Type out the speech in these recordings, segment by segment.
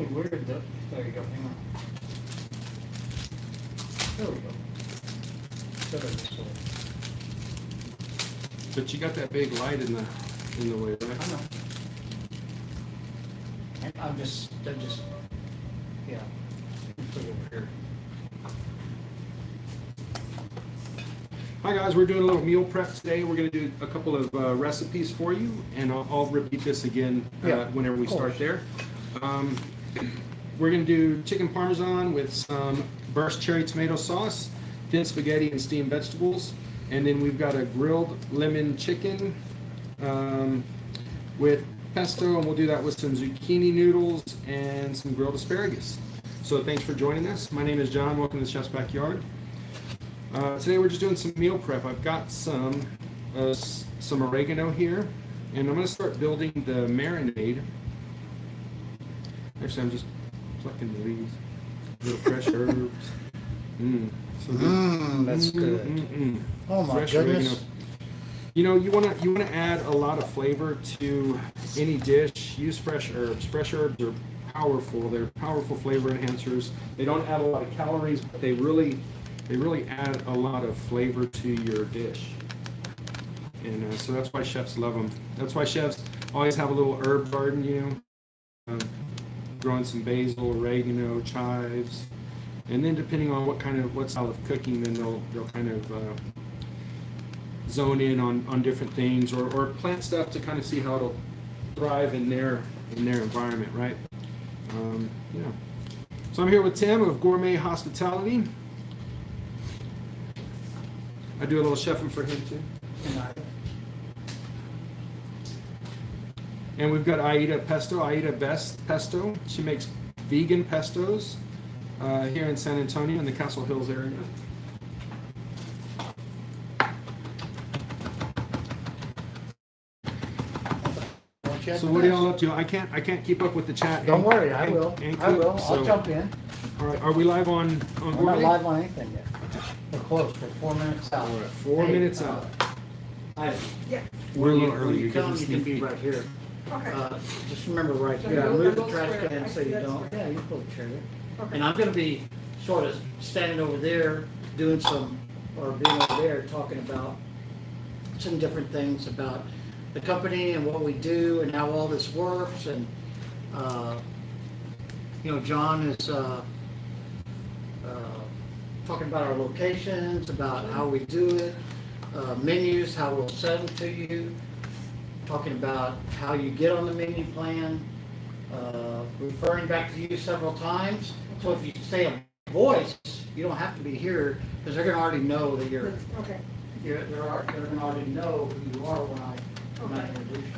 really weird that, there you go, hang on. There we go. Better this way. But you got that big light in the way, I right? know. And I'm just, yeah. Put it over here. Hi guys, we're doing a little meal prep today. We're going to do a couple of recipes for you, and I'll repeat this again Yeah, whenever we of course. start there. We're going to do chicken parmesan with some burst cherry tomato sauce, thin spaghetti and steamed vegetables, and then we've got a grilled lemon chicken with pesto, and we'll do that with some zucchini noodles and some grilled asparagus. So thanks for joining us. My name is John. Welcome to the Chef's Backyard. Today we're just doing some meal prep. I've got some oregano here, and I'm going to start building the marinade. Actually, I'm just plucking the leaves, little fresh herbs. So good. That's good. Oh my Fresh goodness. oregano. You know, you want to add a lot of flavor to any dish. Use fresh herbs. Fresh herbs are powerful. They're powerful flavor enhancers. They don't add a lot of calories, but they really add a lot of flavor to your dish. And so that's why chefs love them. That's why chefs always have a little herb garden, you know, growing some basil, oregano, chives, and then depending on what style of cooking, then they'll kind of zone in on different things or plant stuff to kind of see how it'll thrive in their environment, right? Yeah. So I'm here with Tim of Gourmet Hospitality. I do a little chefing for him too. And we've got Aida Pesto, Aida Best Pesto. She makes vegan pestos here in San Antonio in the Castle Hills area. So what are y'all up to? I can't keep up with the chat. Don't worry, I and- will. and I will. cook, I'll so- jump in. All right, are we live on We're not Gourmet? live on anything yet. We're close. We're 4 minutes out. All right, 4 minutes out. Yeah. We're a little When early. you You're come, getting you can sneak be peek. right here. Okay. Just remember right So here. you'll- Move the you'll trash square. can I so see you that don't. square. Yeah, you pull the chair there. Okay. And I'm gonna be sort of standing over there, doing some, or being over there, talking about some different things about the company and what we do and how all this works. And, you know, John is, talking about our locations, about how we do it, menus, how we'll send them to you, talking about how you get on the menu plan, referring back to you several times. So if you say a voice, you don't have to be here, because they're gonna already know that you're, Okay. they're gonna already know who you are when I Okay. introduce you.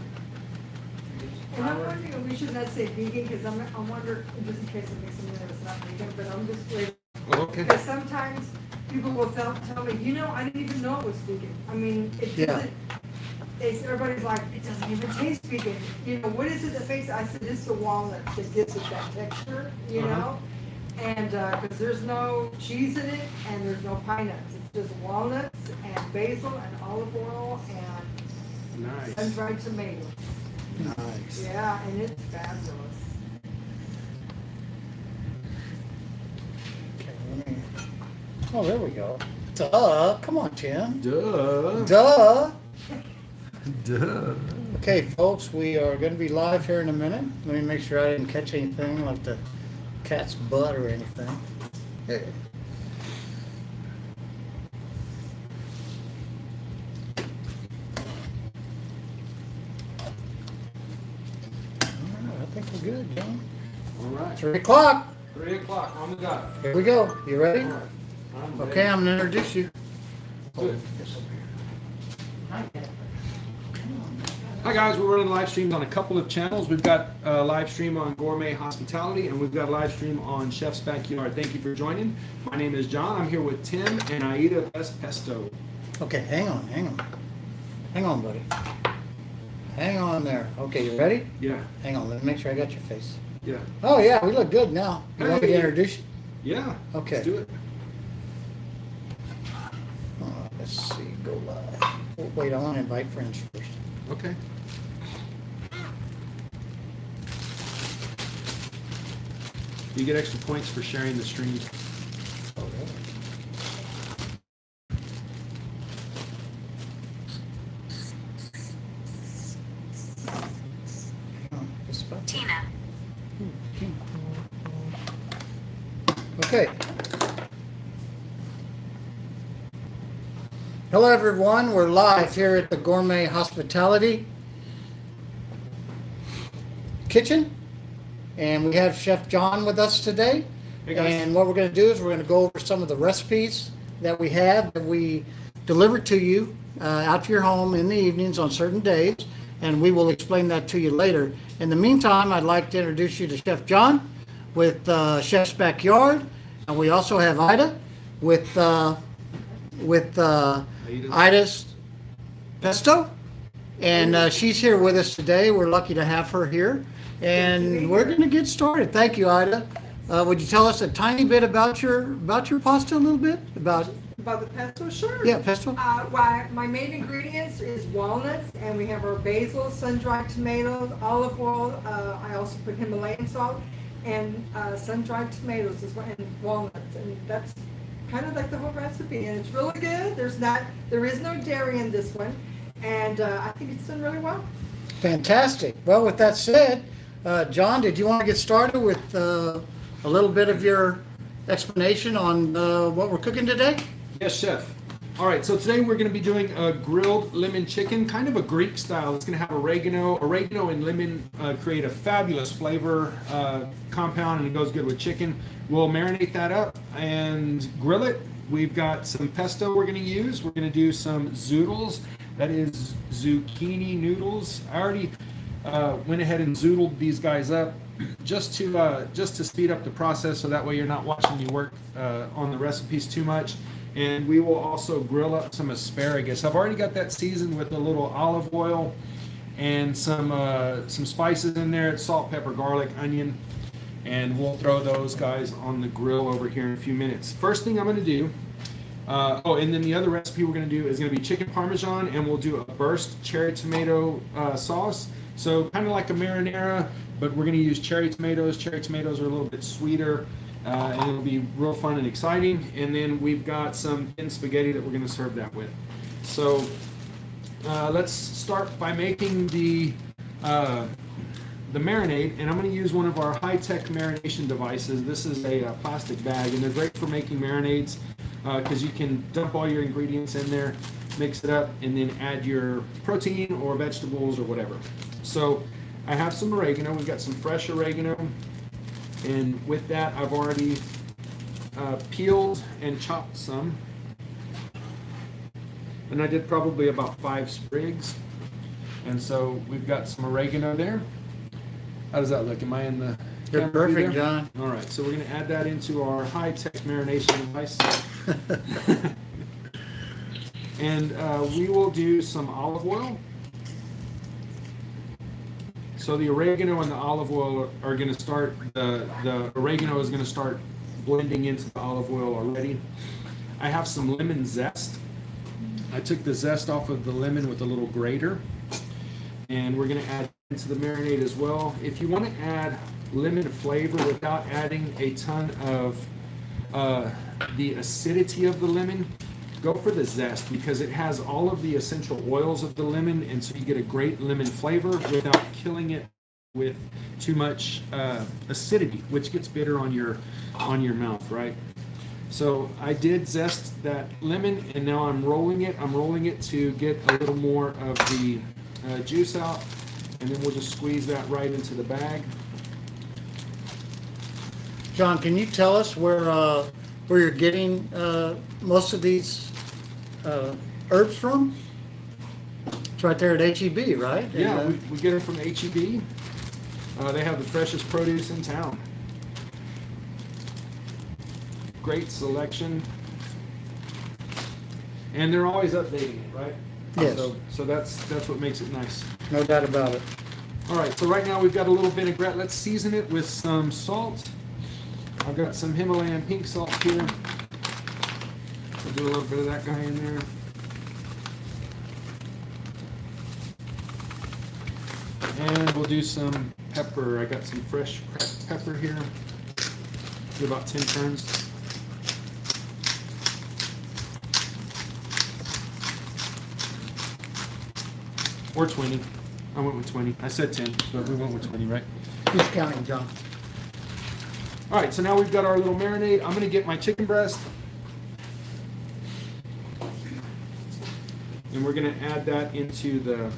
And I'm wondering if we should not say vegan, because I'm wondering, just in case it makes me nervous, not vegan, but I'm just worried. Okay. Because sometimes people will tell me, you know, I didn't even know it was vegan. I mean, it Yeah. doesn't, everybody's like, it doesn't even taste vegan. You know, what is it that makes, I said, it's the walnut that gives it that texture, you Uh-huh. know? And, because there's no cheese in it and there's no pine nuts. It's just walnuts and basil and olive oil and Nice. sun-dried tomatoes. Nice. Yeah, and it's fabulous. Okay, let me, oh, there we go. Duh, come on, Tim. Duh. Duh. Duh. Okay, folks, we are going to be live here in a minute. Let me make sure I didn't catch anything like the cat's butt or anything. Hey. All right, I think we're good, John. All right. 3 o'clock. 3 o'clock on the dot. Here we go. You ready? All right. I'm ready. Okay, I'm going to introduce you. Good. Yes, over here. Hi, Cat. Come on. Hi guys, we're running live streams on a couple of channels. We've got a live stream on Gourmet Hospitality, and we've got a live stream on Chef's Backyard. Thank you for joining. My name is John. I'm here with Tim and Aida Best Pesto. Okay, hang on. Hang on, buddy. Hang on there. Okay, you ready? Yeah, Hang on, let me make sure I got your face. yeah, Oh yeah, we look good now. You want me to Hey. introduce you? yeah. Okay. Let's do it. Let's see, go live. Oh, wait, I want to invite friends first. Okay. You get extra points for sharing the stream. Tina. Okay. Hello, everyone. We're live here at the Gourmet Hospitality Kitchen, and we have Chef John with us today. Hey, guys. And what we're going to do is we're going to go over some of the recipes that we have that we deliver to you out to your home in the evenings on certain days, and we will explain that to you later. In the meantime, I'd like to introduce you to Chef John with Chef's Backyard, and we also have Ida with Ida's Pesto, and she's here with us today. We're lucky to have her here, and we're going to get started. Thank you, Ida. Would you tell us a tiny bit about your pasta, a little bit about the pesto, sure. Yeah, pesto. My main ingredients is walnuts, and we have our basil, sun-dried tomatoes, olive oil. I also put Himalayan salt and sun-dried tomatoes as well, and walnuts, and that's kind of like the whole recipe. And it's really good. There is no dairy in this one, and I think it's done really well. Fantastic. Well, with that said, John, did you want to get started with a little bit of your explanation on what we're cooking today? Yes, chef. All right, so today we're going to be doing a grilled lemon chicken, kind of a Greek style. It's going to have oregano. Oregano and lemon create a fabulous flavor compound, and it goes good with chicken. We'll marinate that up and grill it. We've got some pesto we're going to use. We're going to do some zoodles. That is zucchini noodles. I already went ahead and zoodled these guys up just to speed up the process, so that way you're not watching me work on the recipes too much. And we will also grill up some asparagus. I've already got that seasoned with a little olive oil and some spices in there. It's salt, pepper, garlic, onion, and we'll throw those guys on the grill over here in a few minutes. First thing I'm going to do, and then the other recipe we're going to do is going to be chicken parmesan, and we'll do a burst cherry tomato sauce. So kind of like a marinara, but we're going to use cherry tomatoes. Cherry tomatoes are a little bit sweeter. And it'll be real fun and exciting. And then we've got some thin spaghetti that we're going to serve that with. So let's start by making the marinade. And I'm going to use one of our high-tech marination devices. This is a plastic bag, and they're great for making marinades because you can dump all your ingredients in there, mix it up, and then add your protein or vegetables or whatever. So I have some oregano. We've got some fresh oregano. And with that, I've already peeled and chopped some. And I did probably about 5 sprigs. And so we've got some oregano there. How does that look? Am I in the You're camera view perfect, there? John. All right, so we're going to add that into our high-tech marination device. And we will do some olive oil. So the oregano and the olive oil are going to start, the oregano is going to start blending into the olive oil already. I have some lemon zest. I took the zest off of the lemon with a little grater. And we're going to add into the marinade as well. If you want to add lemon flavor without adding a ton of the acidity of the lemon, go for the zest, because it has all of the essential oils of the lemon, and so you get a great lemon flavor without killing it with too much acidity, which gets bitter on your mouth, right? So I did zest that lemon, and now I'm rolling it. I'm rolling it to get a little more of the juice out, and then we'll just squeeze that right into the bag. John, can you tell us where you're getting most of these herbs from? It's right there at HEB, right? Yeah, And, we get them from HEB. They have the freshest produce in town. Great selection. And they're always updating it, right? Yes. So that's what makes it nice. no doubt about it. All right, so right now we've got a little vinaigrette. Let's season it with some salt. I've got some Himalayan pink salt here. We'll do a little bit of that guy in there. And we'll do some pepper. I got some fresh pepper here. roughly about 10 turns. Or 20. I went with 20. I said 10, but we went with 20, right? Who's counting, John? All right, so now we've got our little marinade. I'm gonna get my chicken breast. And we're gonna add that into the,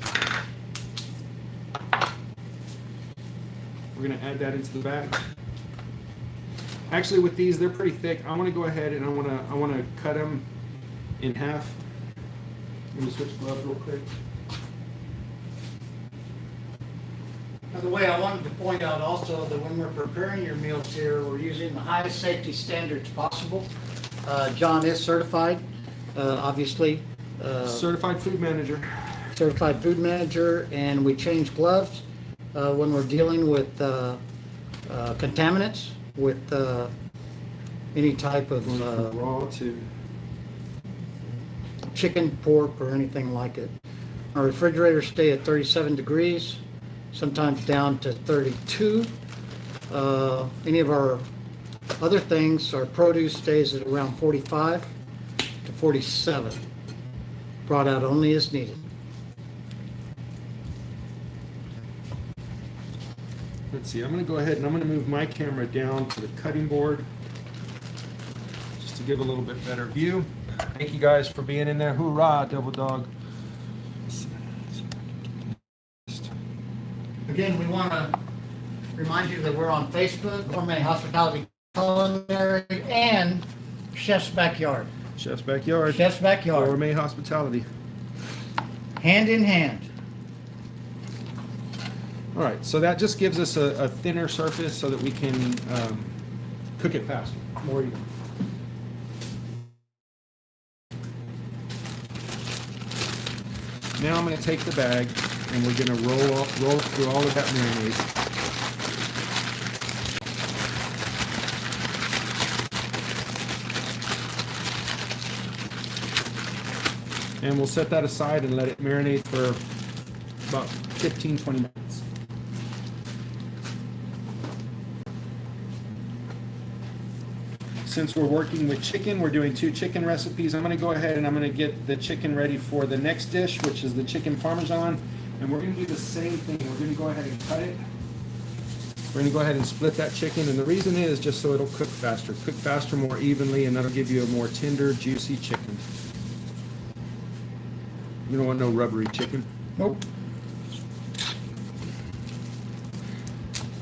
bag. Actually, with these, they're pretty thick. I wanna go ahead and I wanna cut them in half. Let me switch gloves real quick. By the way, I wanted to point out also that when we're preparing your meals here, we're using the highest safety standards possible. John is certified, obviously. Certified food manager. Certified food manager, and we change gloves when we're dealing with contaminants, with any type of Raw to chicken, pork, or anything like it. Our refrigerators stay at 37 degrees, sometimes down to 32. Any of our other things, our produce stays at around 45 to 47. Brought out only as needed. Let's see, I'm going to go ahead and I'm going to move my camera down to the cutting board just to give a little bit better view. Thank you guys for being in there. Hoorah, Double Dog. Again, we want to remind you that we're on Facebook, Gourmet Hospitality Culinary, and Chef's Backyard. Chef's Backyard. Chef's Backyard. Gourmet Hospitality. Hand in hand. All right, so that just gives us a thinner surface so that we can cook it faster, more even. Now I'm going to take the bag and we're going to roll through all of that marinade. And we'll set that aside and let it marinate for about 15-20 minutes. Since we're working with chicken, we're doing 2 chicken recipes. I'm going to go ahead and I'm going to get the chicken ready for the next dish, which is the chicken parmesan. And we're going to do the same thing. We're going to go ahead and cut it. We're going to go ahead and split that chicken. And the reason is just so it'll cook faster, more evenly, and that'll give you a more tender, juicy chicken. You don't want no rubbery chicken. Nope.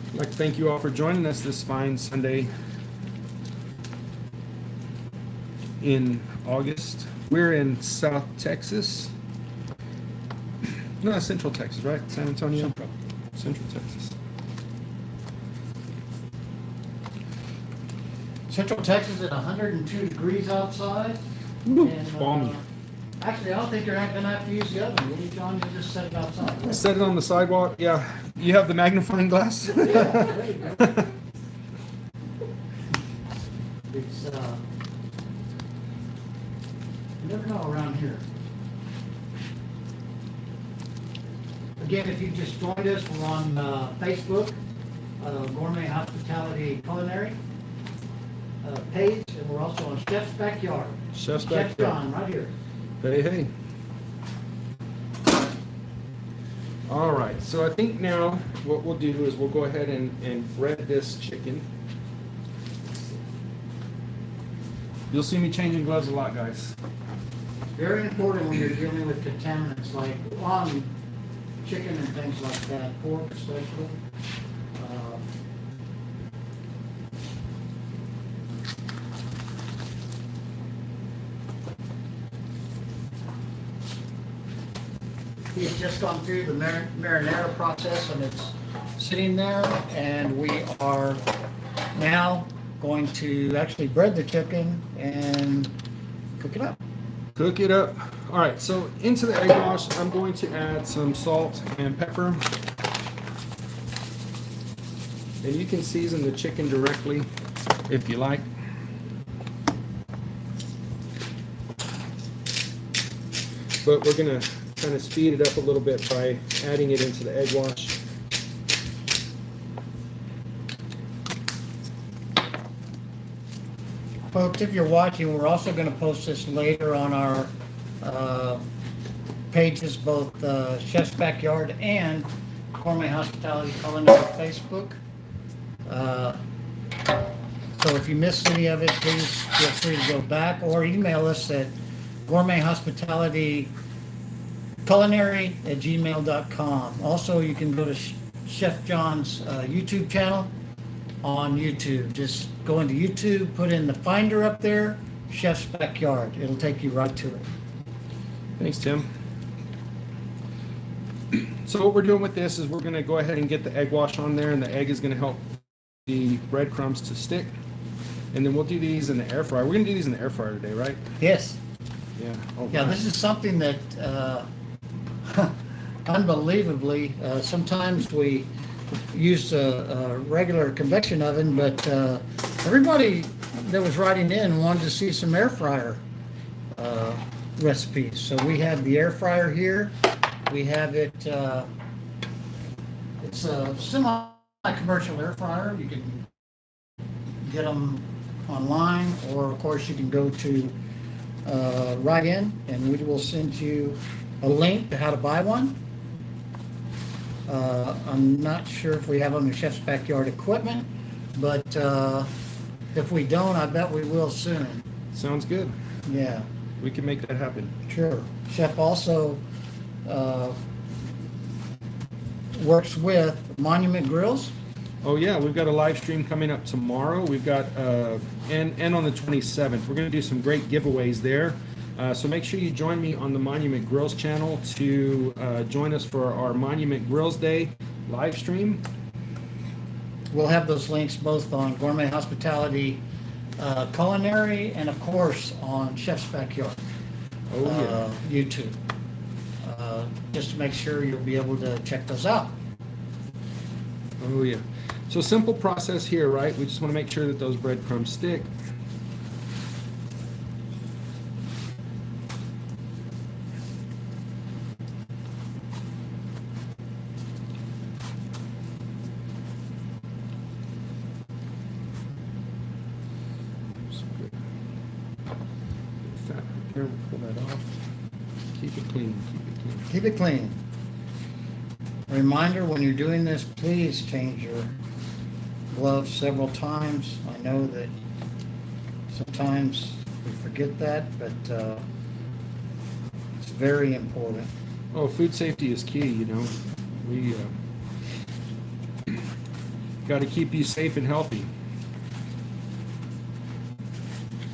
I'd like to thank you all for joining us this fine Sunday in August. We're in South Texas. No, Central Texas, right? San Antonio? Central Texas. Central Texas at 102 degrees outside. Woo, And, balmy. Actually, I don't think you're not going to have to use the oven. Will you, John? You just set it outside. Right? Set it on the sidewalk. Yeah. You have the magnifying glass? Yeah, there you go. It's, you never know around here. Again, if you just joined us, we're on Facebook, Gourmet Hospitality Culinary page, and we're also on Chef's Backyard. Chef's Chef Backyard. John, right here. Hey. All right, so I think now what we'll do is we'll go ahead and bread this chicken. You'll see me changing gloves a lot, guys. Very important when you're dealing with contaminants like on chicken and things like that, pork especially. He's just gone through the marinara process and it's sitting there, and we are now going to actually bread the chicken and cook it up. Cook it up. All right, so into the egg wash, I'm going to add some salt and pepper. And you can season the chicken directly if you like. But we're gonna kind of speed it up a little bit by adding it into the egg wash. Folks, if you're watching, we're also going to post this later on our pages, both Chef's Backyard and Gourmet Hospitality Culinary Facebook. So if you missed any of it, please feel free to go back or email us at gourmethospitalityculinary@gmail.com. Also, you can go to Chef John's YouTube channel on YouTube. Just go into YouTube, put in the finder up there, Chef's Backyard. It'll take you right to it. Thanks, Tim. So what we're doing with this is we're going to go ahead and get the egg wash on there, and the egg is going to help the breadcrumbs to stick. And then we'll do these in the air fryer. We're going to do these in the air fryer today, right? Yes. Yeah. Oh, Yeah, right. this is something that, unbelievably, sometimes we use a regular convection oven, but everybody that was writing in wanted to see some air fryer recipes. So we have the air fryer here. We have it, it's a semi-commercial air fryer. You can get them online, or of course you can go to write in, and we will send you a link to how to buy one. I'm not sure if we have them in Chef's Backyard equipment, but if we don't, I bet we will soon. Sounds good. Yeah, We can make that happen. sure. Chef also works with Monument Grills. Oh yeah, we've got a live stream coming up tomorrow. We've got and on the 27th. We're going to do some great giveaways there. So make sure you join me on the Monument Grills channel to join us for our Monument Grills Day live stream. We'll have those links both on Gourmet Hospitality Culinary and of course on Chef's Backyard Oh yeah. YouTube. Just to make sure you'll be able to check those out. Oh yeah. So simple process here, right? We just want to make sure that those breadcrumbs stick. Fat right there, we'll pull that off. Keep it clean, keep it clean. Keep it clean. Reminder, when you're doing this, please change your gloves several times. I know that sometimes we forget that, but it's very important. Oh, food safety is key, you know. We got to keep you safe and healthy.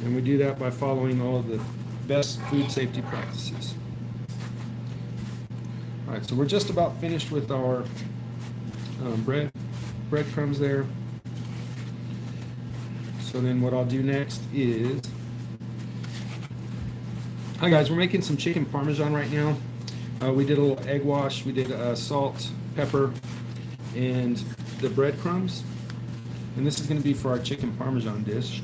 And we do that by following all of the best food safety practices. All right, so we're just about finished with our breadcrumbs there. So then what I'll do next is, hi guys, we're making some chicken parmesan right now. We did a little egg wash. We did salt, pepper, and the breadcrumbs. And this is going to be for our chicken parmesan dish.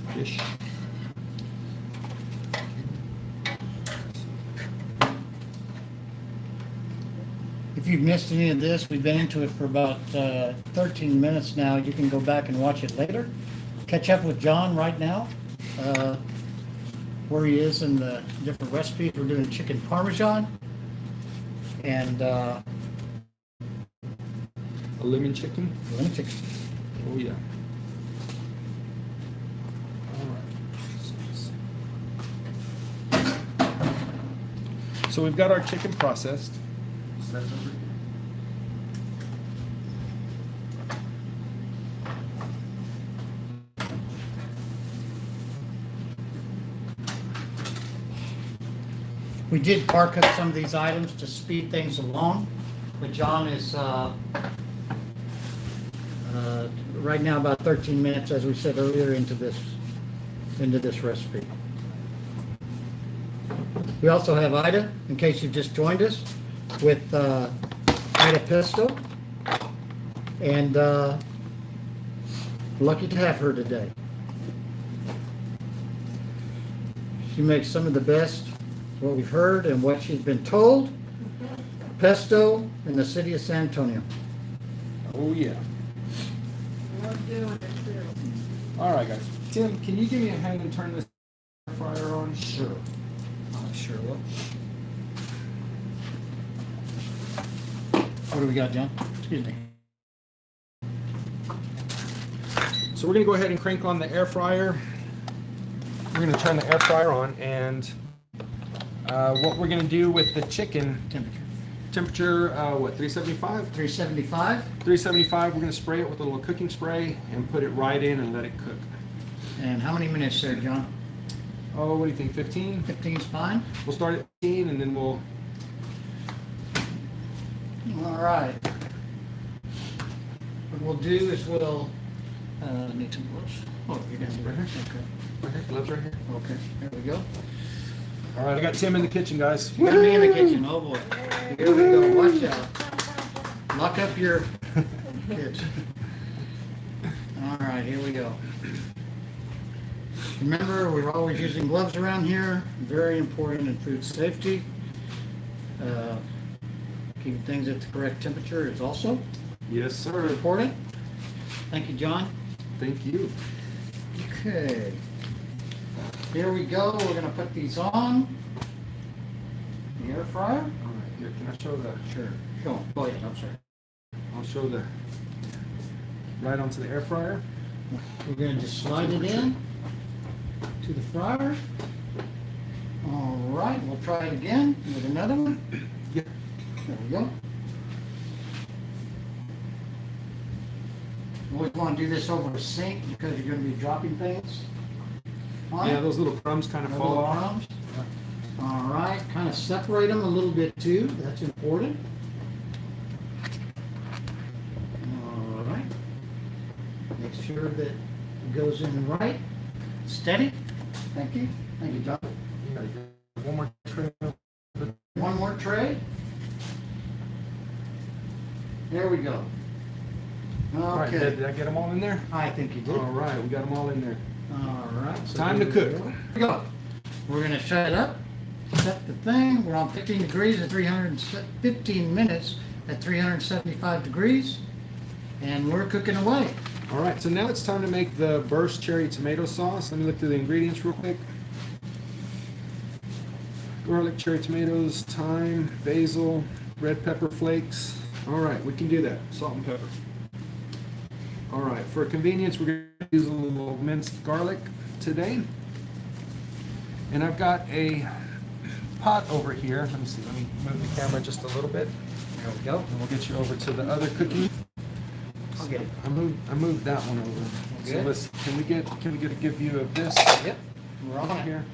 If you've missed any of this, we've been into it for about 13 minutes now. You can go back and watch it later. Catch up with John right now, where he is in the different recipes. We're doing chicken parmesan and A lemon chicken. lemon chicken. Oh yeah. All right. So we've got our chicken processed. We did bar cut some of these items to speed things along, but John is right now about 13 minutes, as we said earlier, into this recipe. We also have Ida, in case you've just joined us, with Ida Pesto, and lucky to have her today. She makes some of the best, what we've heard and what she's been told, pesto in the city of San Antonio. Oh yeah. We're doing it too. All right, guys. Tim, can you give me a hand and turn this air fryer on? Sure. Sure will. What do we got, John? Excuse me. So we're gonna go ahead and crank on the air fryer. We're gonna turn the air fryer on, and what we're gonna do with the chicken temperature, what, 375? 375. 375. We're gonna spray it with a little cooking spray and put it right in and let it cook. And how many minutes there, John? Oh, what do you think? 15? 15 is fine. We'll start at 15, and then we'll. All right. What we'll do is we'll need some gloves. Oh, you got some right here? Right here, gloves right here. Okay. Okay, there we go. All right, I got Tim in the kitchen, guys. You got me in the kitchen. Oh boy. Here we go. Watch out. Lock up your kids. All right, here we go. Remember, we're always using gloves around here. Very important in food safety. Keeping things at the correct temperature is also Yes, sir. important. Thank you, John. Thank you. Okay. Here we go. We're gonna put these on the air fryer. All right, here, can I show the? Sure. Go on. Go ahead. I'm sorry. I'll show the. Right onto the air fryer. We're gonna just slide it in to the fryer. All right. We'll try it again with another one. Yep. There we go. You always want to do this over a sink because you're going to be dropping things on Yeah, it. those little crumbs kind of No fall little off. crumbs. All right, kind of separate them a little bit too. That's important. All right. Make sure that it goes in right. Steady. Thank you. Thank you, John. One more tray. One more tray. There we go. All right, Okay. did I get them all in there? I think you did. All right, we got them all in there. All right. So Time to here cook. we go. We're gonna shut it up, set the thing. We're on 15 degrees at 15 minutes at 375 degrees, and we're cooking away. All right, so now it's time to make the burst cherry tomato sauce. Let me look through the ingredients real quick. Garlic, cherry tomatoes, thyme, basil, red pepper flakes. All right, we can do that. Salt and pepper. All right, for convenience, we're going to use a little minced garlic today. And I've got a pot over here. Let me see, let me move the camera just a little bit. There we go. And we'll get you over to the other cookie. I'll get it. I moved that one over. So Good. let's, can we get a good view of this Yep. We're on it. here?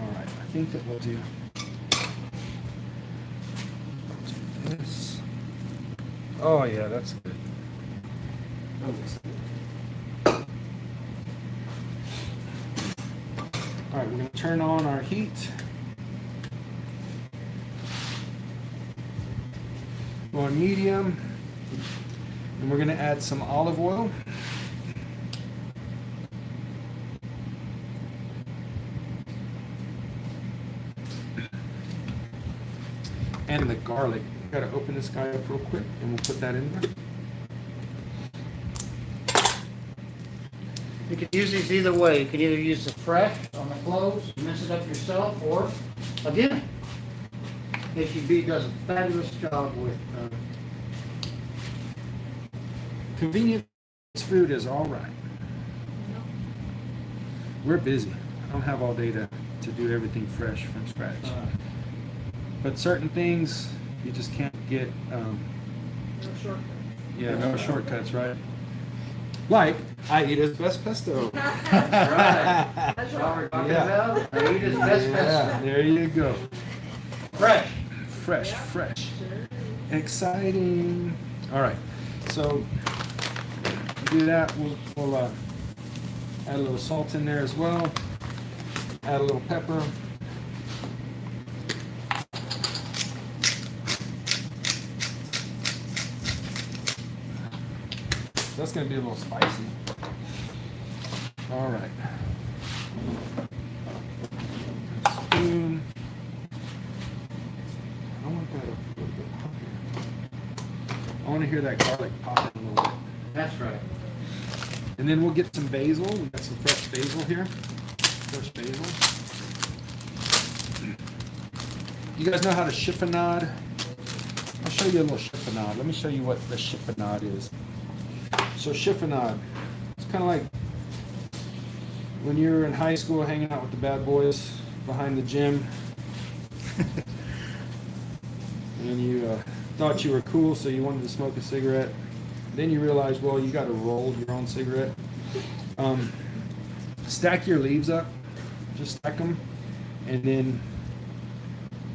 All right, I think that we'll do this. Oh yeah, that's good. That looks good. All right, we're gonna turn on our heat. Go on medium, and we're gonna add some olive oil. And the garlic. Gotta open this guy up real quick, and we'll put that in there. You can use these either way. You can either use the fresh on the cloves, mix it up yourself, or again, HEB does a fabulous job with. Convenience food is all right. We're busy. I don't have all day to do everything fresh from scratch. But certain things you just can't get. No shortcuts. Yeah, no shortcuts, right? Like I eat his best pesto. Right. That's Robert right. Yeah. I eat his best Yeah, pesto. there you go. Fresh. Fresh, fresh. Exciting. All right, so do that. We'll add a little salt in there as well. Add a little pepper. That's gonna be a little spicy. All right. Spoon. I want that a little bit higher. I want to hear that garlic popping a little bit. That's right. And then we'll get some basil. We got some fresh basil here. Fresh basil. You guys know how to chiffonade? I'll show you a little chiffonade. Let me show you what the chiffonade is. So chiffonade, it's kind of like when you were in high school hanging out with the bad boys behind the gym. And you thought you were cool, so you wanted to smoke a cigarette. Then you realized, well, you got to roll your own cigarette. Stack your leaves up, just stack them, and then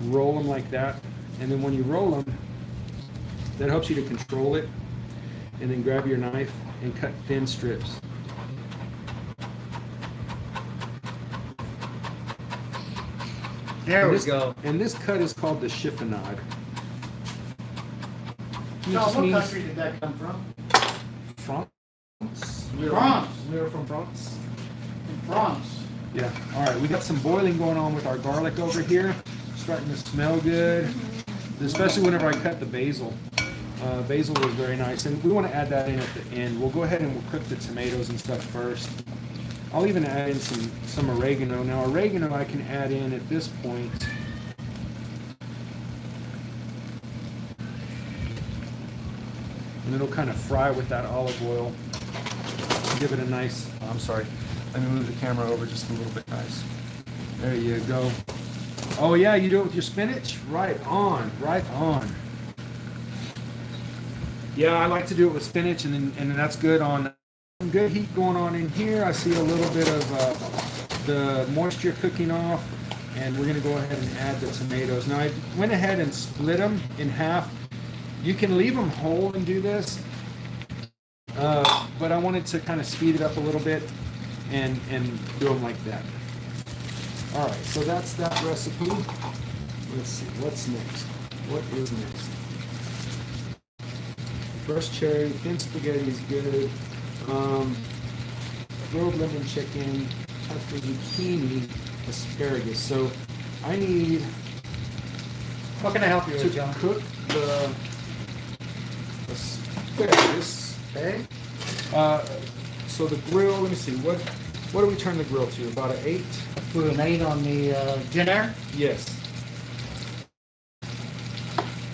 roll them like that. And then when you roll them, that helps you to control it. And then grab your knife and cut thin strips. There And we this- go. And this cut is called the chiffonade. It John, just what means country did that come from? France. France. We're from France. France. Yeah. All right. We got some boiling going on with our garlic over here. Starting to smell good, especially whenever I cut the basil. Basil was very nice, and we want to add that in at the end. We'll go ahead and we'll cook the tomatoes and stuff first. I'll even add in some oregano. Now, oregano I can add in at this point. And it'll kind of fry with that olive oil. Give it a nice, oh, I'm sorry. Let me move the camera over just a little bit, guys. There you go. Oh yeah, you do it with your spinach? Right on, right on. Yeah, I like to do it with spinach, and then that's good on. Some good heat going on in here. I see a little bit of the moisture cooking off, and we're gonna go ahead and add the tomatoes. Now I went ahead and split them in half. You can leave them whole and do this, but I wanted to kind of speed it up a little bit and do them like that. All right, so that's that recipe. Let's see, what's next? What is next? Fresh cherry, thin spaghetti is good. Grilled lemon chicken, after zucchini, asparagus. So I need What can I help you to with, John? cook the asparagus. Okay. So the grill, let me see, what do we turn the grill to? About an 8? Put an 8 on the Jenner. Yes.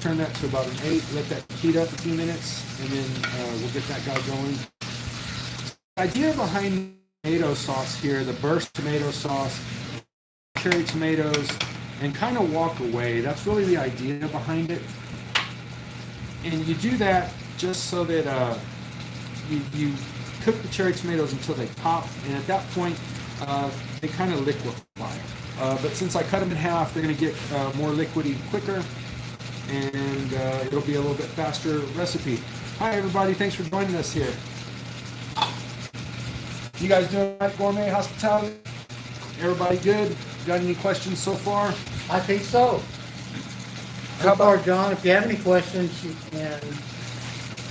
Turn that to about an 8. Let that heat up a few minutes, and then we'll get that guy going. The idea behind tomato sauce here, the burst tomato sauce, cherry tomatoes, and kind of walk away. That's really the idea behind it. And you do that just so that you cook the cherry tomatoes until they pop, and at that point, they kind of liquefy. But since I cut them in half, they're going to get more liquidy quicker, and it'll be a little bit faster recipe. Hi everybody, thanks for joining us here. You guys doing all right, Gourmet Hospitality? Everybody good? Got any questions so far? I think so. So far, John, if you have any questions, you can,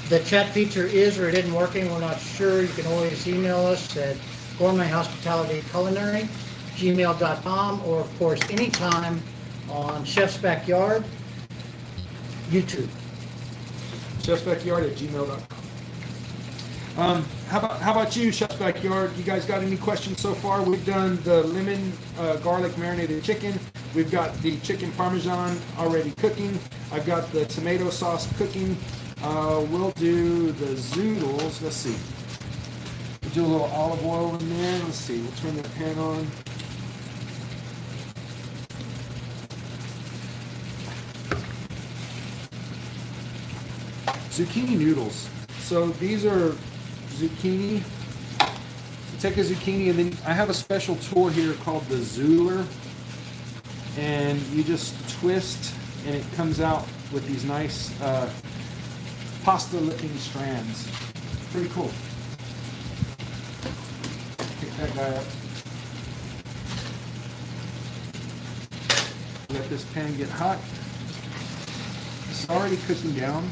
the chat feature is or it isn't working, we're not sure. You can always email us at gourmethospitalityculinary@gmail.com, or of course, anytime on Chef's Backyard, YouTube. chefsbackyard@gmail.com. How about you, Chef's Backyard? You guys got any questions so far? We've done the lemon garlic marinated chicken. We've got the chicken parmesan already cooking. I've got the tomato sauce cooking. We'll do the zoodles. Let's see. We'll do a little olive oil in there. Let's see. We'll turn the pan on. Zucchini noodles. So these are zucchini. You take a zucchini, and then I have a special tool here called the Zooler, and you just twist, and it comes out with these nice pasta-looking strands. Pretty cool. Pick that guy up. Let this pan get hot. It's already cooking down.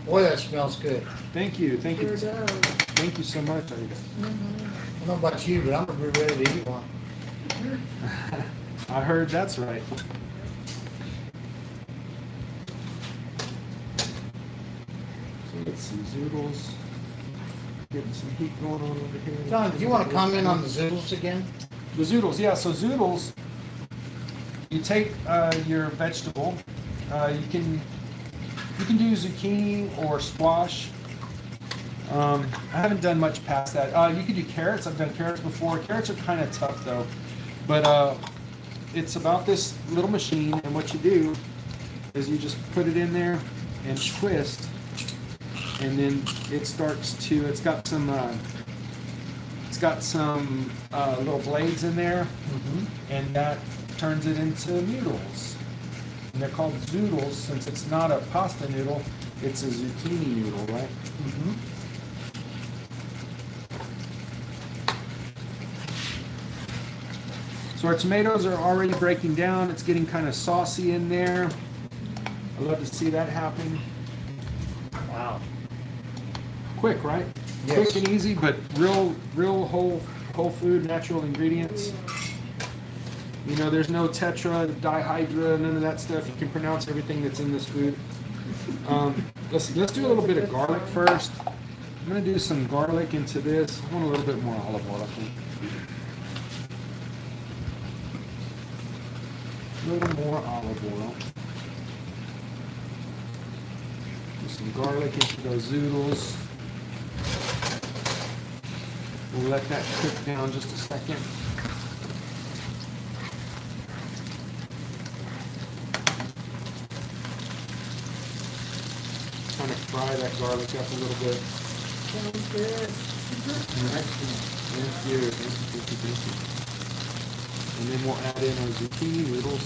Boy, that smells good. Thank you, thank you, Sure does. thank you so much. I don't know about you, but I'm gonna be ready to eat one. I heard that's right. So Let's see, zoodles. Getting some heat going on over here. John, do you want to comment on the zoodles again? The zoodles, yeah. So zoodles, you take your vegetable. You can do zucchini or squash. I haven't done much past that. You could do carrots. I've done carrots before. Carrots are kind of tough though, but it's about this little machine, and what you do is you just put it in there and twist, and then it starts to. It's got some little blades in there, and that turns it into noodles. And they're called zoodles since it's not a pasta noodle, it's a zucchini noodle, right? So our tomatoes are already breaking down. It's getting kind of saucy in there. I love to see that happen. Wow. Quick, right? Yes. Quick and easy, but real whole food, natural ingredients. You know, there's no tetra, dihydra, none of that stuff. You can pronounce everything that's in this food. Let's do a little bit of garlic first. I'm gonna do some garlic into this. I want a little bit more olive oil, I think. A little more olive oil. Put some garlic into those zoodles. We'll let that cook down just a second. Kind of fry that garlic up a little bit. Sounds good. Thank you. Thank you. And then we'll add in our zucchini noodles.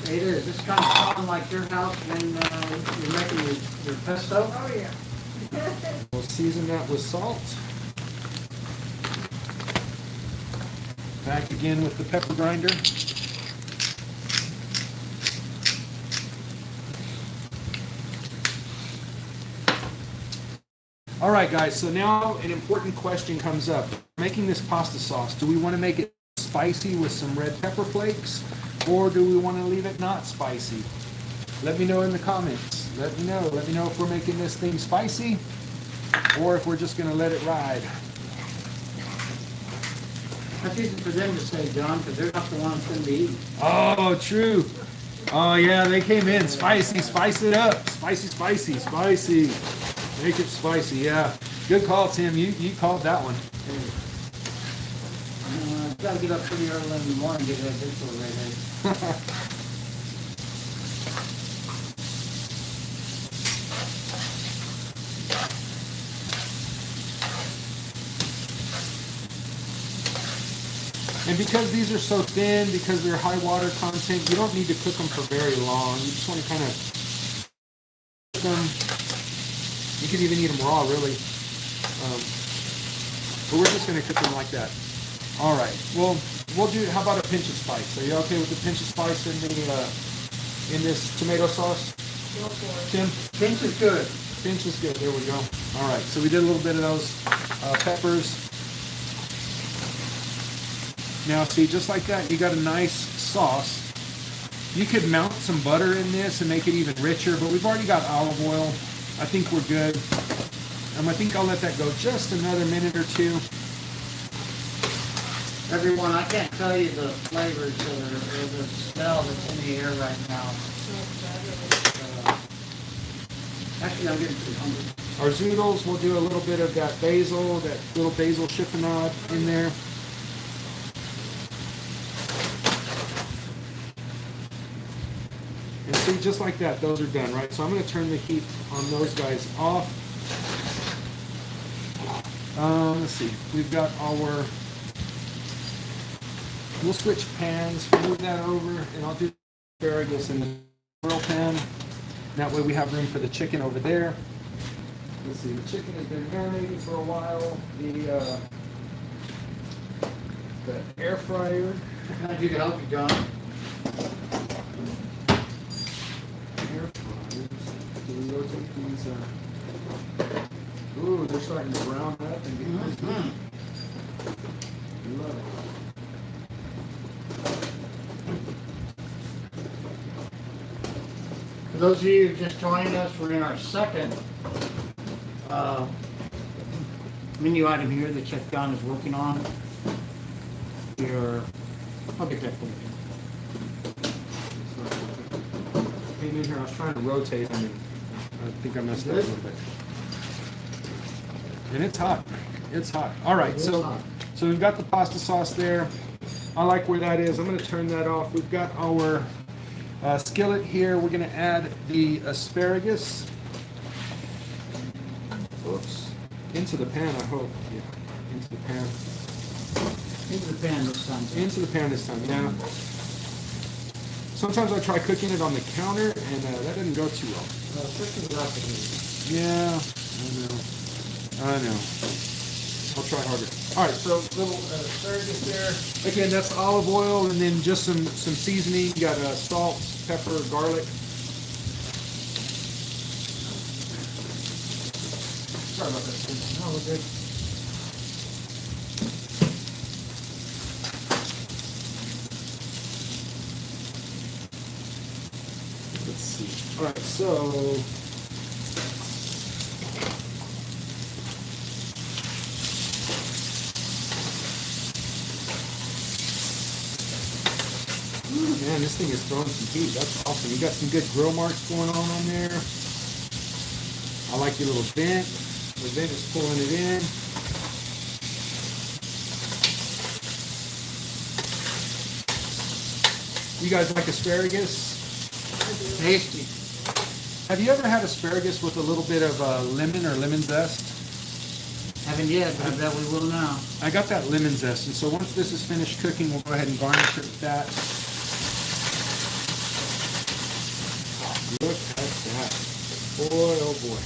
Ada, is this kind of sound like your house when you're making your pesto? Oh, yeah. We'll season that with salt. Back again with the pepper grinder. All right, guys, so now an important question comes up. Making this pasta sauce, do we want to make it spicy with some red pepper flakes, or do we want to leave it not spicy? Let me know in the comments. Let me know. Let me know if we're making this thing spicy, or if we're just going to let it ride. That's easy for them to say, John, because they're not the ones going to be eating. Oh, true. Oh, yeah, they came in. Spicy, spice it up. Spicy, spicy, spicy. Make it spicy, yeah. Good call, Tim. You called that one. Gotta get up pretty early in the morning to get that vegetable ready. And because these are so thin, because they're high water content, you don't need to cook them for very long. You just want to kind of cook them. You can even eat them raw, really. But we're just going to cook them like that. All right. Well, we'll do. How about a pinch of spice? Are you okay with the pinch of spice in this tomato sauce, Go for it. Tim? Pinch is good. Pinch is good. There we go. All right. So we did a little bit of those peppers. Now, see, just like that, you got a nice sauce. You could mount some butter in this and make it even richer, but we've already got olive oil. I think we're good. I think I'll let that go just another minute or two. Everyone, I can't tell you the flavors or the smell that's in the air right now. Actually, I'm getting pretty hungry. Our zoodles, we'll do a little bit of that basil, that little basil chiffonade in there. And see, just like that, those are done, right? So I'm going to turn the heat on those guys off. Let's see, we've got our, we'll switch pans, move that over, and I'll do asparagus in the grill pan. That way we have room for the chicken over there. Let's see, the chicken has been marinating for a while. The air fryer. Glad you could help you, John. Air fryers. Do we rotate these? Ooh, they're starting to brown up and get crispy. Love it. For those of you just joining us, we're in our second menu item here that Chef John is working on. I'll get that for you. Came in here, I was trying to rotate them, and I think I messed up a little bit. And it's hot. It's hot. All right, It is so hot. we've got the pasta sauce there. I like where that is. I'm going to turn that off. We've got our skillet here. We're going to add the asparagus. Oops. Into the pan, I hope. Yeah, into the pan. Into the pan this time. Into the pan this time, yeah. Sometimes I try cooking it on the counter, and that didn't go too well. Especially without the heat. Yeah, I know. I'll try harder. All right, so little asparagus there. Again, that's olive oil, and then just some seasoning. You got salt, pepper, garlic. Sorry about that. No, we're good. Let's see. All right, so man, this thing is throwing some heat. That's awesome. You got some good grill marks going on there. I like your little vent. The vent is pulling it in. You guys like asparagus? Tasty. Have you ever had asparagus with a little bit of lemon or lemon zest? Haven't yet, but I bet we will now. I got that lemon zest, and so once this is finished cooking, we'll go ahead and garnish it with that. Look at that. Boy, oh boy.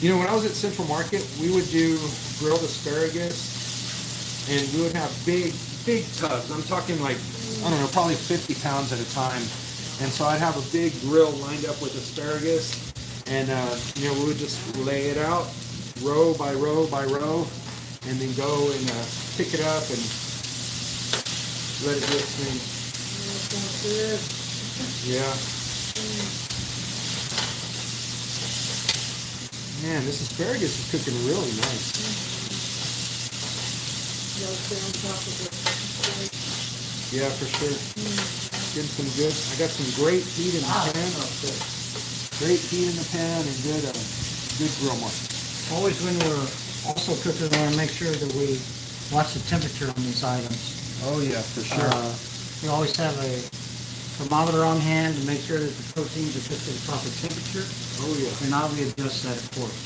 You know, when I was at Central Market, we would do grilled asparagus, and we would have big tubs. I'm talking like, I don't know, probably 50 pounds at a time. And so I'd have a big grill lined up with asparagus, and you know, we would just lay it out row by row by row, and then go and pick it up and let it do its thing. Yeah. Man, this asparagus is cooking really nice. Yeah, for sure. Getting some good. I got some great heat in the pan. Great heat in the pan and good grill mark. Always when we're also cooking, we want to make sure that we watch the temperature on these items. Oh yeah, for sure. We always have a thermometer on hand to make sure that the proteins are cooked at the proper temperature. Oh yeah. And now we adjust that, of course.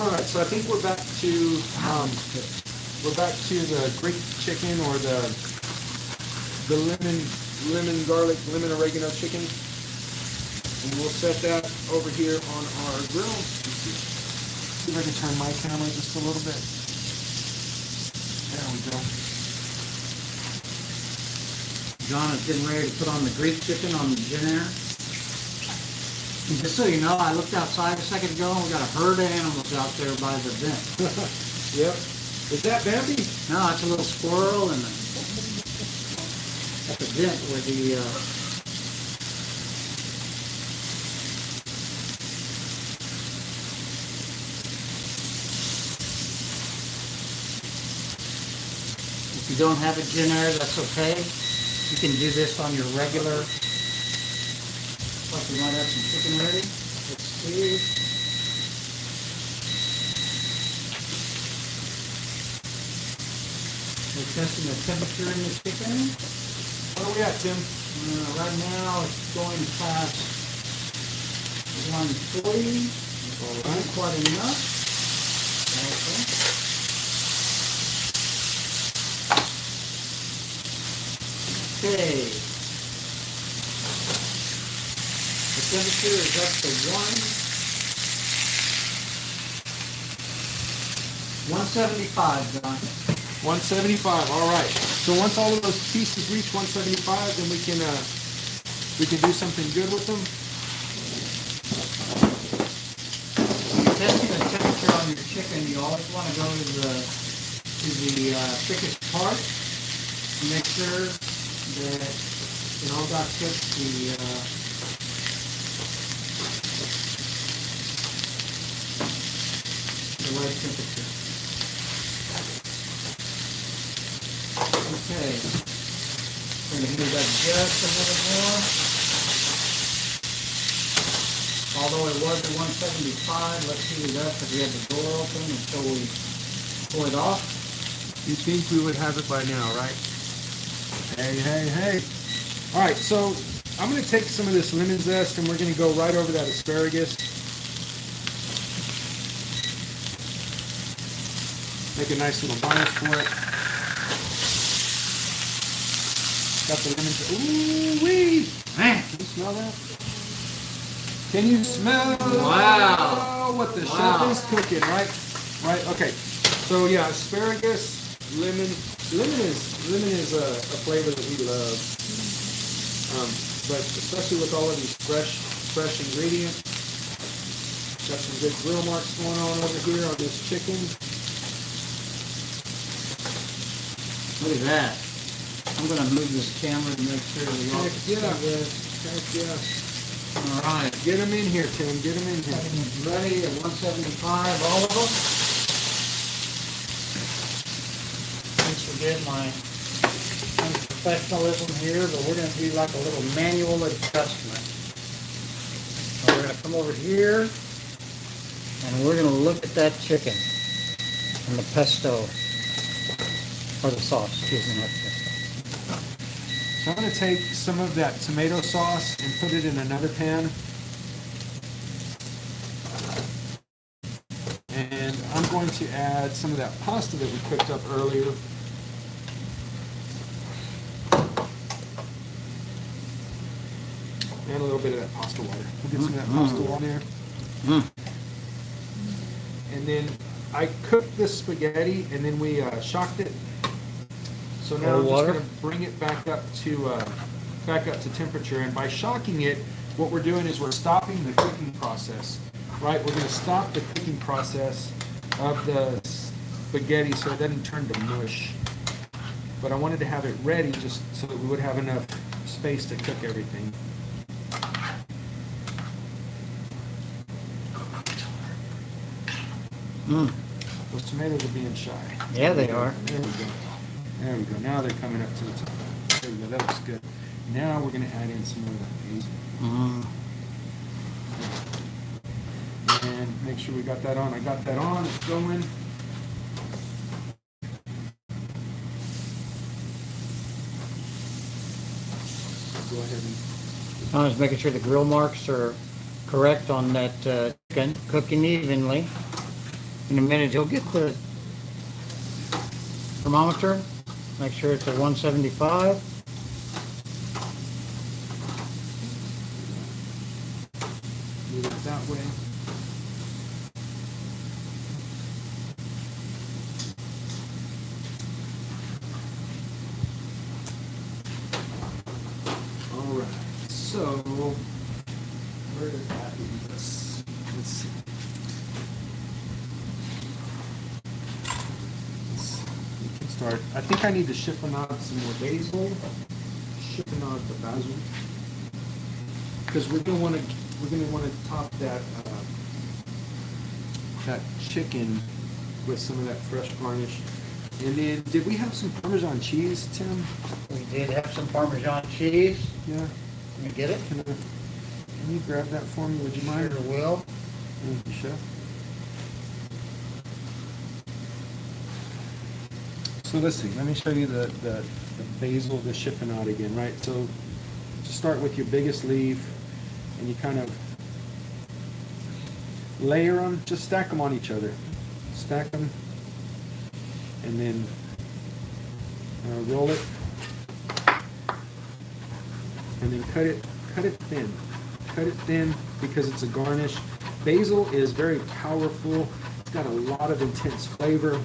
All right, so I think we're back to the Greek chicken, or the lemon garlic, lemon oregano chicken. And we'll set that over here on our grill. Let's see if I can turn my camera just a little bit. There we go. John is getting ready to put on the Greek chicken on the Genair. And just so you know, I looked outside a second ago and we got a herd of animals out there by the vent. Yep. Is that Bambi? No, it's a little squirrel and at the vent where the if you don't have a Genair, that's okay. You can do this on your regular. Like you might have some chicken ready. Let's see. We're testing the temperature in the chicken. Where are we at, Tim? Right now it's going past 140. All Not right. quite enough. Okay. The temperature is up to 175, John. 175. All right. So once all of those pieces reach 175, then we can do something good with them. When you're testing the temperature on your chicken, you always want to go to the thickest part. Make sure that it all got cooked the right temperature. Okay. We're gonna heat it up just a little more. Although it was at 175, let's heat it up because we have the door open until we pull it off. You think we would have it by now, right? Hey, hey, hey. All right, so I'm going to take some of this lemon zest and we're going to go right over that asparagus. Make a nice little garnish for it. Got the lemon zest. Ooh wee! Man, Can you smell that? Can you smell Wow. what the Wow. chef is cooking, right? Right, okay. So yeah, asparagus, lemon. Lemon is a flavor that we love. But especially with all of these fresh ingredients. Got some good grill marks going on over here on this chicken. look at that. I'm gonna move this camera to make sure we all Heck can see yeah. this. Heck yeah. All right. Get them in here, Tim. Get them in here. Ready at 175, all of them. Please forgive my unprofessionalism here, but we're gonna do like a little manual adjustment. So we're gonna come over here, and we're gonna look at that chicken and the pesto, or the sauce, excuse me, not pesto. So I'm going to take some of that tomato sauce and put it in another pan. And I'm going to add some of that pasta that we cooked up earlier. And a little bit of that pasta water. We'll get some of that pasta water there. Mm. And then I cooked this spaghetti and then we shocked it. So now I'm Cold just water? going to bring it back up to temperature. And by shocking it, what we're doing is we're stopping the cooking process. Right? We're going to stop the cooking process of the spaghetti so it doesn't turn to mush. But I wanted to have it ready just so that we would have enough space to cook everything. Mm. Those tomatoes are being shy. Yeah, they are. There we go. There we go. Now they're coming up to the top. There we go. That looks good. Now we're going to add in some more of that basil. Mm. And make sure we got that on. I got that on. It's going. Go ahead and I was making sure the grill marks are correct on that chicken, cooking evenly. In a minute, you'll get the thermometer, make sure it's at 175. move it that way. All right. So, where did that leave us? Let's see. We can start. I think I need to chiffonade some more basil. Chiffonade the basil. Because we're gonna want to top that that chicken with some of that fresh garnish. And then, did we have some Parmesan cheese, Tim? We did have some Parmesan cheese. Yeah. Can you get it? Can you grab that for me? Would you mind? Sure will. Thank you, Chef. So let's see. Let me show you the basil, the chiffonade again, right? So just start with your biggest leaf, and you kind of layer them. Just stack them on each other. Stack them, and then roll it, and then cut it thin. Cut it thin because it's a garnish. Basil is very powerful. It's got a lot of intense flavor.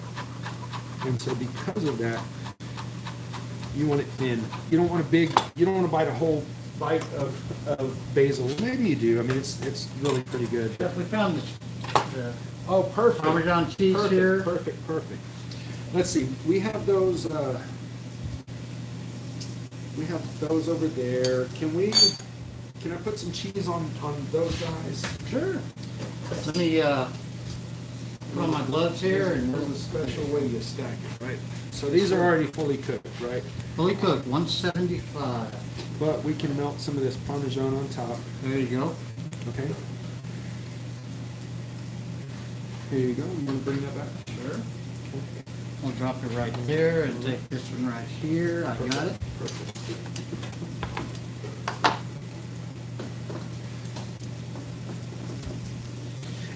And so because of that, you want it thin. You don't want you don't want to bite a whole bite of basil. Maybe you do. I mean, it's really pretty good. Yep, we found the Oh, perfect. Parmesan cheese Perfect, here. perfect. Let's see. We have those we have those over there. Can I put some cheese on those guys? Sure. Let me, put on my gloves here and There's a special way you stack it, right? So these are already fully cooked, right? fully cooked, 175. But we can melt some of this Parmesan on top, There you go. okay? Here you go. You want to bring that back? Sure. I'll drop it right there and take this one right here. I got it. Perfect.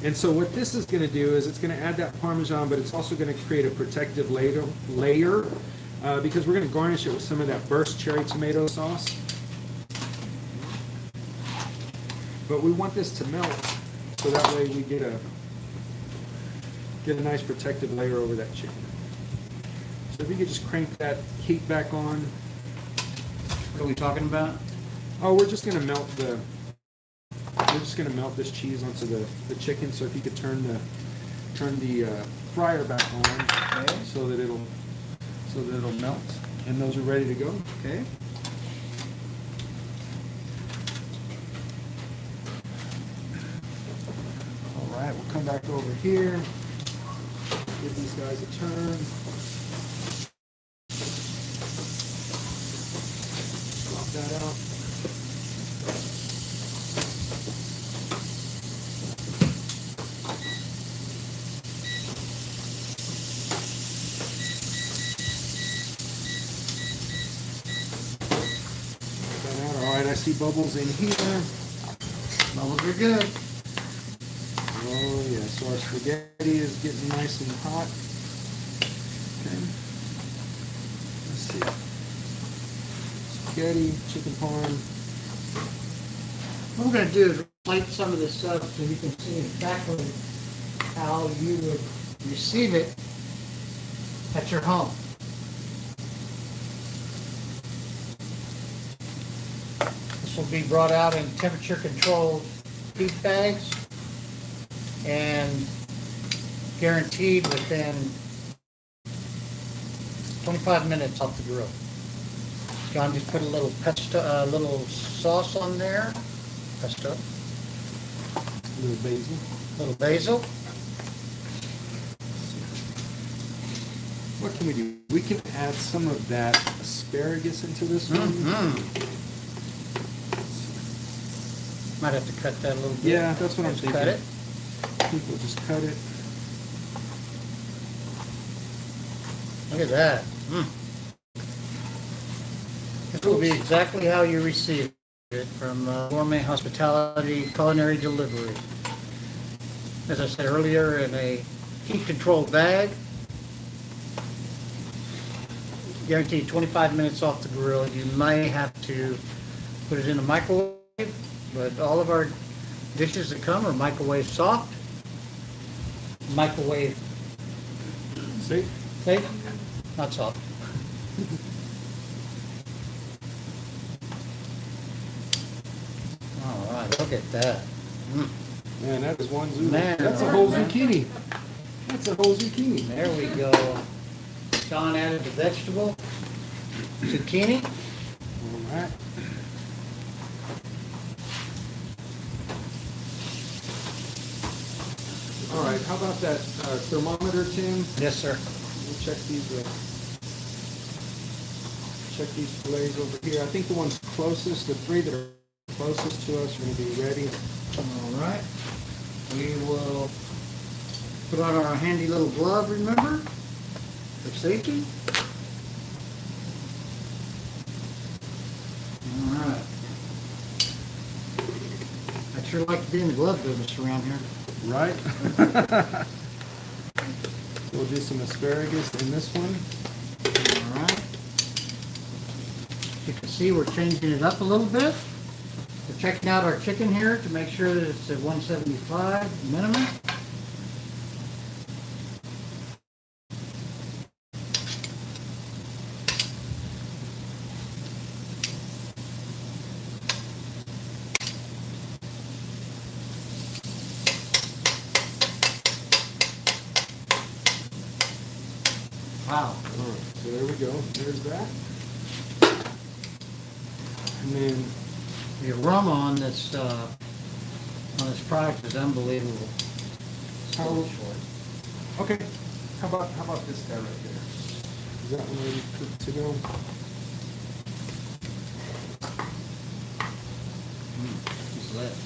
And so what this is going to do is it's going to add that Parmesan, but it's also going to create a protective layer because we're going to garnish it with some of that burst cherry tomato sauce. But we want this to melt so that way we get a nice protective layer over that chicken. So if you could just crank that heat back on. What are we talking about? Oh, we're just going to melt this cheese onto the chicken. So if you could turn the fryer back on, Okay. so that it'll melt, and those are ready to go. Okay. All right, we'll come back over here. Give these guys a turn. Swap that out. All right, I see bubbles in here. Bubbles are good. Oh yeah, so our spaghetti is getting nice and hot. Okay. Let's see. Spaghetti, chicken parm. What we're gonna do is plate some of this up so you can see exactly how you would receive it at your home. This will be brought out in temperature controlled heat bags and guaranteed within 25 minutes off the grill. John just put a little pesto, little sauce on there, pesto, A little basil. little basil. What can we do? We can add some of that asparagus into this one. Might have to cut that a little bit. Yeah, that's what I'm Just thinking. Cut it. I think we'll just cut it. Look at that. This will be exactly how you receive it from Gourmet Hospitality Culinary Delivery. As I said earlier, in a heat-controlled bag. Guaranteed 25 minutes off the grill. You may have to put it in a microwave, but all of our dishes that come are microwave soft, microwave See? safe, not soft. All right, look at that. Man, that is one zucchini. Man, That's a whole zucchini. That's a whole zucchini. There we go. John added the vegetable, zucchini. All right. All right, how about that thermometer, Tim? Yes, sir. We'll check these fillets over here. I think the ones closest, the three that are closest to us are going to be ready. All right. We will put on our handy little glove, remember, for safety. All right. I'd sure like to be in the glove business around here. Right? We'll do some asparagus in this one. All right. You can see we're changing it up a little bit. We're checking out our chicken here to make sure that it's at 175 minimum. Wow. All right, so there we go. There's that. And then, The aroma on this product is unbelievable. how, So short. okay, how about this guy right there? Is that one ready to go? These lips.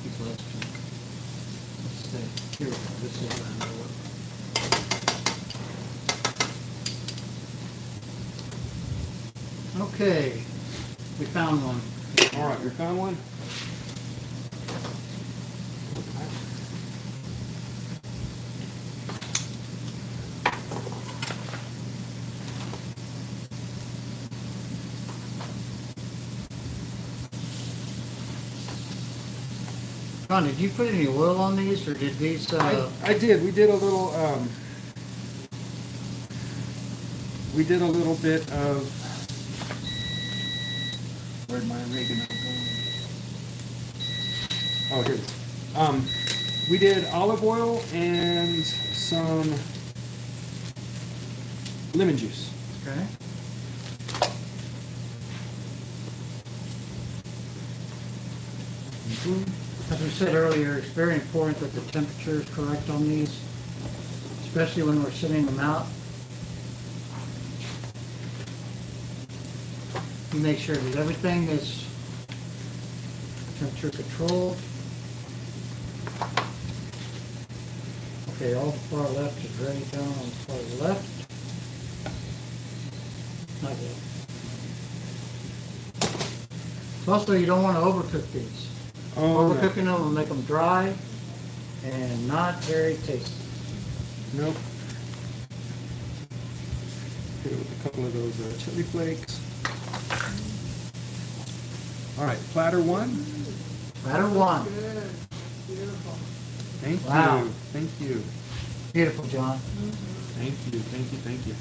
These lips. Let's see. Here we go. This is what I know. Okay, we found one. All right, we found one. Ron, did you put any oil on these, or did these, I did. We did a little. We did a little bit of. Where'd my oregano go? Oh, here. It is. We did olive oil and some lemon juice. okay? As we said earlier, it's very important that the temperature is correct on these, especially when we're sitting them out. You make sure that everything is temperature controlled. Okay, all the far left is ready down on the far left. Not yet. Also, you don't want to overcook these. Oh, no. Overcooking them will make them dry and not very tasty. Nope. Hit it with a couple of those chili flakes. All right, platter one. Platter one. Good, beautiful. Thank Wow. you. Thank you. Beautiful, John. Thank you. Thank you. Thank you.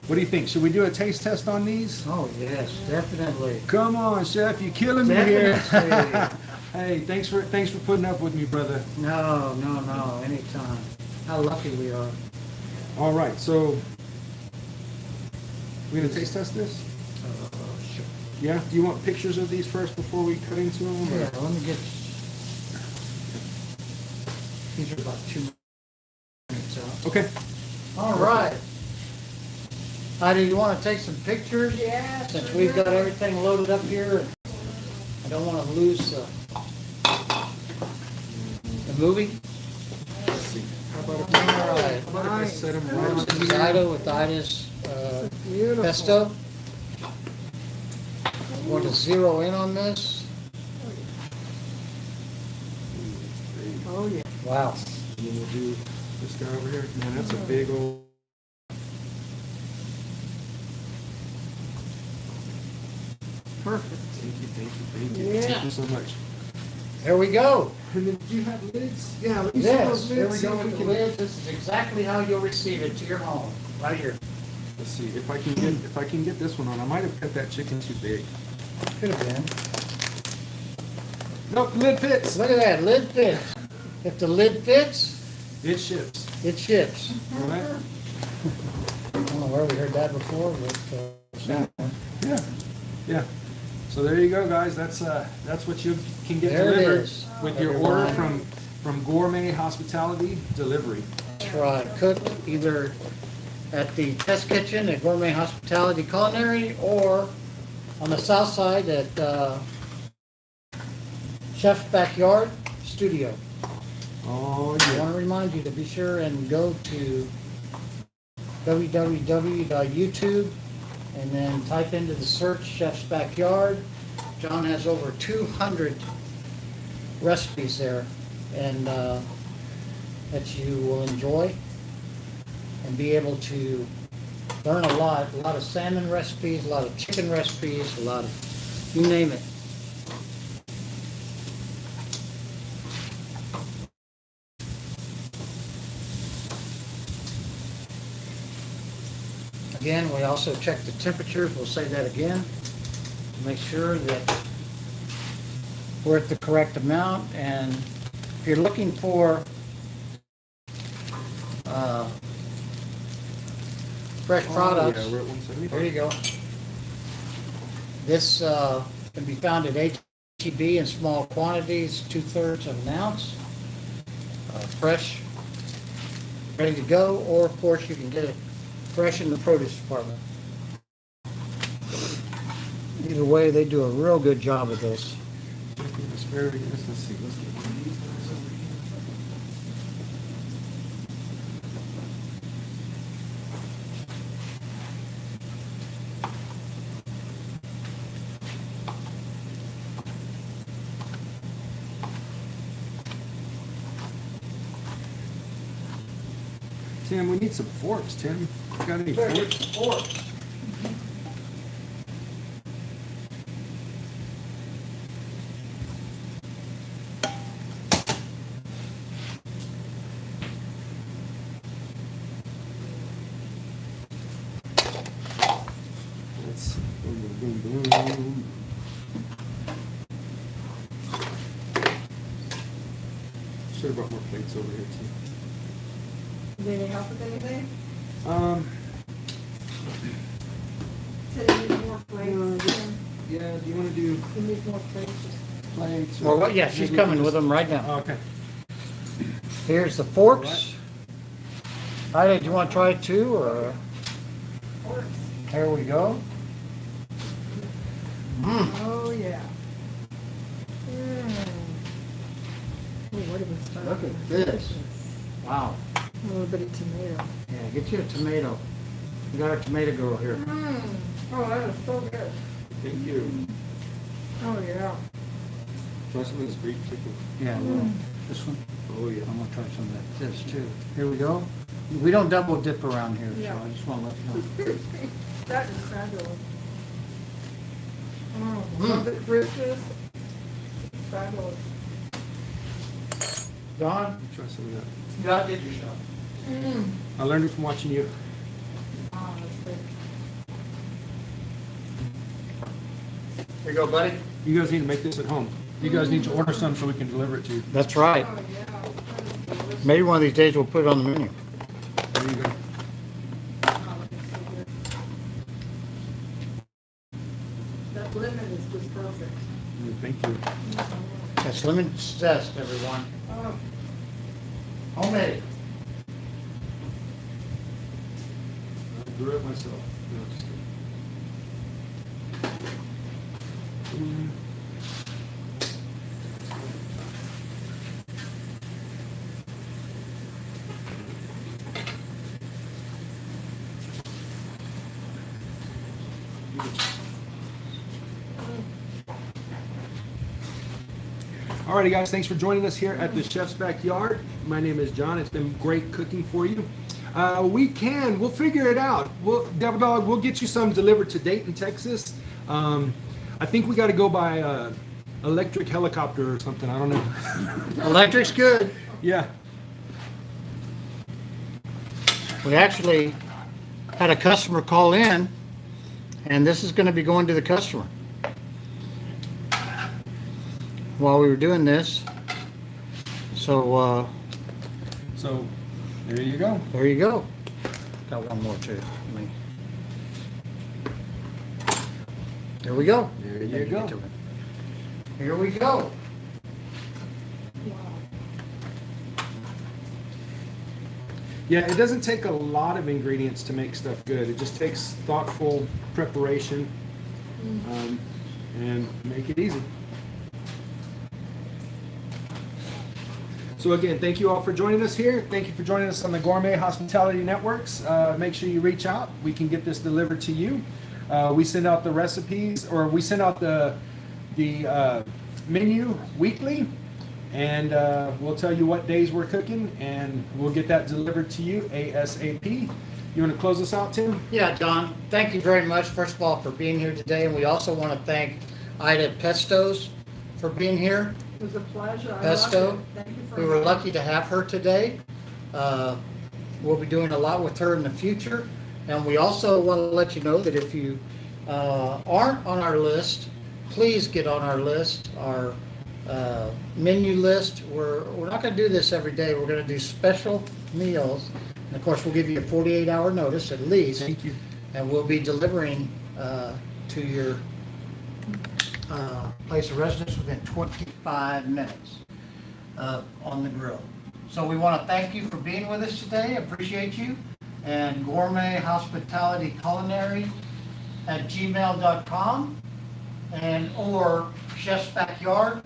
What do you think? Should we do a taste test on these? Oh, yes, definitely. Come on, chef, you're killing me here. Definitely. Hey, thanks for putting up with me, brother. No, anytime. How lucky we are. All right, so we gonna taste test this? Sure. Yeah. Do you want pictures of these first before we cut into them? or- Yeah, let me get, these are about 2 minutes out. Okay. All right. Heidi, you want to take some pictures? Yes. Since we've got everything loaded up here, I don't want to lose the movie. Let's see. How about if, All right. how about if I Nice. set them right This is here? Ida with Ida's Beautiful. pesto. Want to zero in on this? Oh, yeah. Wow. And then we'll do this guy over here. Man, that's a big old. Perfect. Thank you, thank you, thank you. Yeah. Thank you so much. There we go. And then do you have lids? Yeah, let me see Yes, those there lids. we see go if with the can- lid. This is exactly how you'll receive it to your home, right here. Let's see if I can get this one on. I might have cut that chicken too big. Could have been. Nope, lid fits. Look at that, lid fits. If the lid fits, It ships. it ships. All right. I don't know where we heard that before, but, Yeah. Yeah. So there you go, guys. That's what you can get There it delivered is, with your order everyone. from Gourmet Hospitality Delivery. that's right. Cooked either at the test kitchen at Gourmet Hospitality Culinary or on the south side at Chef's Backyard Studio. Oh I yeah. want to remind you to be sure and go to www.youtube and then type into the search Chef's Backyard. John has over 200 recipes there and that you will enjoy and be able to learn a lot of salmon recipes, a lot of chicken recipes, a lot of, you name it. Again, we also check the temperatures, we'll say that again, to make sure that we're at the correct amount. And if you're looking for fresh products, Yeah, we're at 175. there you go. This can be found at HEB in small quantities, 2/3 of an ounce. Fresh, ready to go, or of course you can get it fresh in the produce department. Either way, they do a real good job of this. Asparagus. Let's see. Let's get one of these guys over here. Tim, we need some forks, Tim. You got any forks? Let's boom, boom, boom, boom. Should have brought more plates over here too. Do you need help with anything? Said you need more plates. Yeah, do you want to do You need more plates. plates? Well, yeah, she's coming with them right now. Oh, okay. Here's the forks. Ida, do you want to try it too, or? Forks. There we go. Oh, yeah. Oh, what did we start Look with? at this. Wow. A little bit of tomato. Yeah, get you a tomato. We got our tomato girl here. Oh, that is so good. Thank you. Oh, yeah. Try some of this beef chicken. Yeah, this one. Oh yeah. I'm gonna try some of this too. Here we go. We don't double dip around here, so Yeah. I just want to let you know. That is fabulous. Love it, brisket. Fabulous. Don, Try some of that. you outdid yourself. I learned it from watching you. Oh, that's good. Here you go, buddy. You guys need to make this at home. You guys need to order some so we can deliver it to you. That's right. Oh, yeah. That is delicious. Maybe one of these days we'll put it on the menu. There you go. Oh, that is so good. That lemon is just perfect. Thank you. That's lemon zest, everyone. Oh, Homemade. I grew it myself. No, just kidding. Alrighty guys, thanks for joining us here at the Chef's Backyard. My name is John. It's been great cooking for you. We'll figure it out. Devil Dog, we'll get you some delivered to Dayton, Texas. I think we got to go by electric helicopter or something. I don't know. Electric's good. Yeah. We actually had a customer call in, and this is going to be going to the customer. While we were doing this. So, So there you go. there you go. Got one more too. There we go. There you go. Get to it. Here we go. Yeah, it doesn't take a lot of ingredients to make stuff good. It just takes thoughtful preparation and make it easy. So again, thank you all for joining us here. Thank you for joining us on the Gourmet Hospitality Networks. Make sure you reach out. We can get this delivered to you. We send out the recipes, or we send out the menu weekly, and we'll tell you what days we're cooking, and we'll get that delivered to you ASAP. You want to close us out, Tim? Yeah, Don, thank you very much, first of all, for being here today. And we also want to thank Ida Pestos for being here. it was a pleasure. I Pesto. loved it. Thank you for We were having me. lucky to have her today. We'll be doing a lot with her in the future. And we also want to let you know that if you aren't on our list, please get on our list. Our menu list. We're not gonna do this every day. We're gonna do special meals. And of course, we'll give you a 48-hour notice at least. Thank you. And we'll be delivering to your place of residence within 25 minutes on the grill. So we want to thank you for being with us today. Appreciate you. And Gourmet Hospitality Culinary at gmail.com and or Chef's Backyard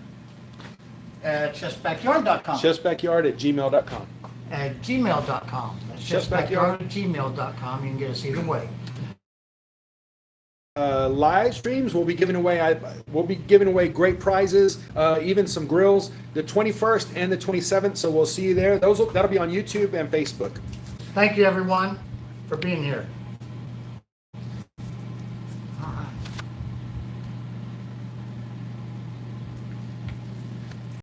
at chefsbackyard.com. Chefsbackyard@gmail.com. At gmail.com. That's Chef's Backyard. chefsbackyard@gmail.com. You can get us either way. Live streams, we'll be giving away great prizes, even some grills, the 21st and the 27th. So we'll see you there. That'll be on YouTube and Facebook. Thank you, everyone, for being here. All right.